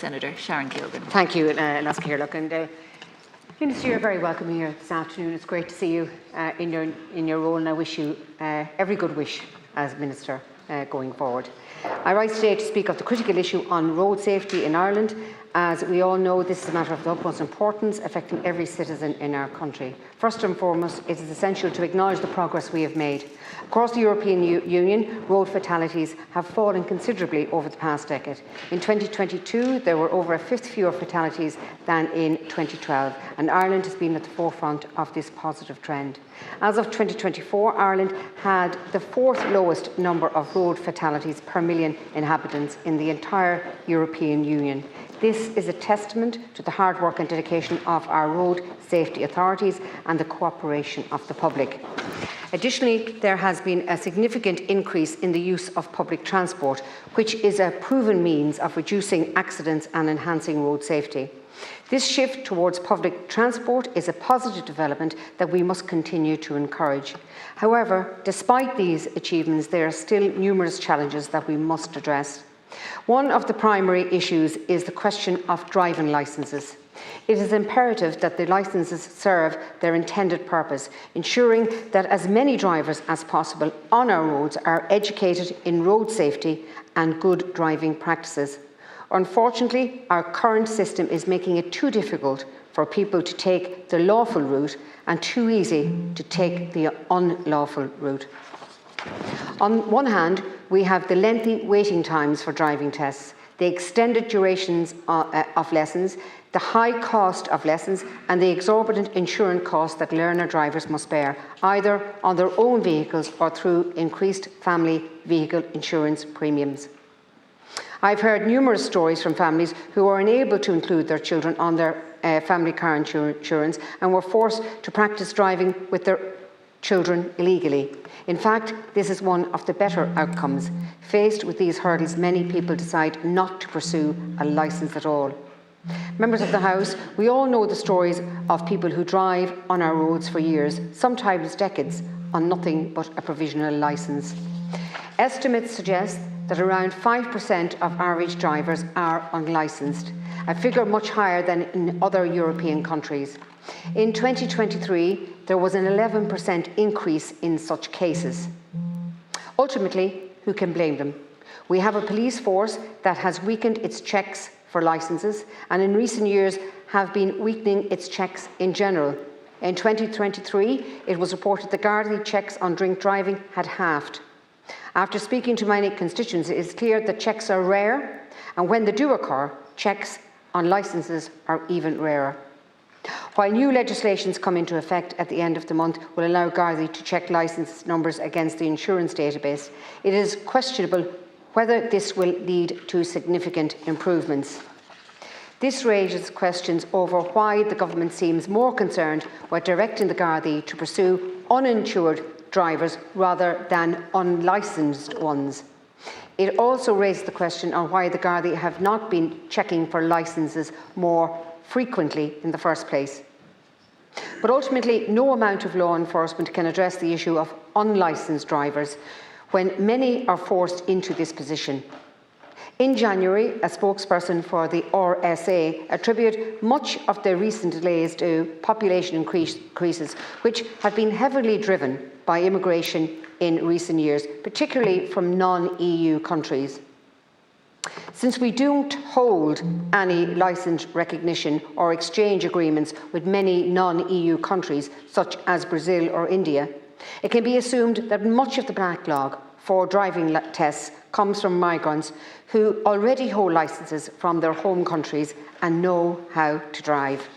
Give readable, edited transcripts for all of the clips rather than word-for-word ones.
Senator Sharon Keogan. Thank you, Las Keirlock. And Minister, you're very welcome here this afternoon. It's great to see you in your role, and I wish you every good wish as Minister going forward. I rise today to speak of the critical issue on road safety in Ireland. As we all know, this is a matter of the utmost importance, affecting every citizen in our country. First and foremost, it is essential to acknowledge the progress we have made. Across the European Union, road fatalities have fallen considerably over the past decade. In 2022, there were over a fifth fewer fatalities than in 2012, and Ireland has been at the forefront of this positive trend. As of 2024, Ireland had the fourth lowest number of road fatalities per million inhabitants in the entire European Union. This is a testament to the hard work and dedication of our road safety authorities and the cooperation of the public. Additionally, there has been a significant increase in the use of public transport, which is a proven means of reducing accidents and enhancing road safety. This shift towards public transport is a positive development that we must continue to encourage. However, despite these achievements, there are still numerous challenges that we must address. One of the primary issues is the question of driving licences. It is imperative that the licences serve their intended purpose, ensuring that as many drivers as possible on our roads are educated in road safety and good driving practices. Unfortunately, our current system is making it too difficult for people to take the lawful route and too easy to take the unlawful route. On one hand, we have the lengthy waiting times for driving tests, the extended durations of lessons, the high cost of lessons, and the exorbitant insurance costs that learner drivers must bear, either on their own vehicles or through increased family vehicle insurance premiums. I've heard numerous stories from families who are unable to include their children on their family car insurance and were forced to practice driving with their children illegally. In fact, this is one of the better outcomes. Faced with these hurdles, many people decide not to pursue a licence at all. Members of the House, we all know the stories of people who drive on our roads for years, sometimes decades, on nothing but a provisional licence. Estimates suggest that around 5% of average drivers are unlicensed, a figure much higher than in other European countries. In 2023, there was an 11% increase in such cases. Ultimately, who can blame them? We have a police force that has weakened its checks for licences and in recent years have been weakening its checks in general. In 2023, it was reported the Gardaí checks on drink driving had halved. After speaking to many constituents, it is clear that checks are rare, and when they do occur, checks on licences are even rarer. While new legislation come into effect at the end of the month will allow Gardaí to check licence numbers against the insurance database, it is questionable whether this will lead to significant improvements. This raises questions over why the government seems more concerned with directing the Gardaí to pursue uninsured drivers rather than unlicensed ones. It also raised the question on why the Gardaí have not been checking for licences more frequently in the first place. But ultimately, no amount of law enforcement can address the issue of unlicensed drivers when many are forced into this position. In January, a spokesperson for the RSA attributed much of the recent delays to population increases, which have been heavily driven by immigration in recent years, particularly from non-EU countries. Since we don't hold any licence recognition or exchange agreements with many non-EU countries, such as Brazil or India, it can be assumed that much of the backlog for driving tests comes from migrants who already hold licences from their home countries and know how to drive.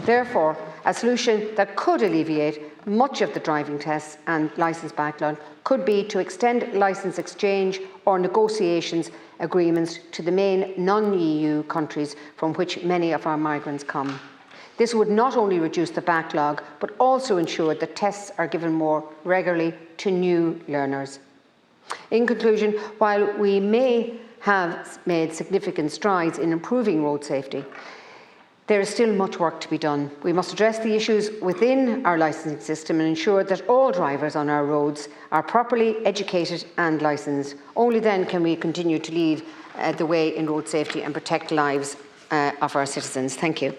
Therefore, a solution that could alleviate much of the driving tests and licence backlog could be to extend licence exchange or negotiations agreements to the main non-EU countries from which many of our migrants come. This would not only reduce the backlog, but also ensure that tests are given more regularly to new learners. In conclusion, while we may have made significant strides in improving road safety, there is still much work to be done. We must address the issues within our licensing system and ensure that all drivers on our roads are properly educated and licensed. Only then can we continue to lead the way in road safety and protect lives of our citizens. Thank you.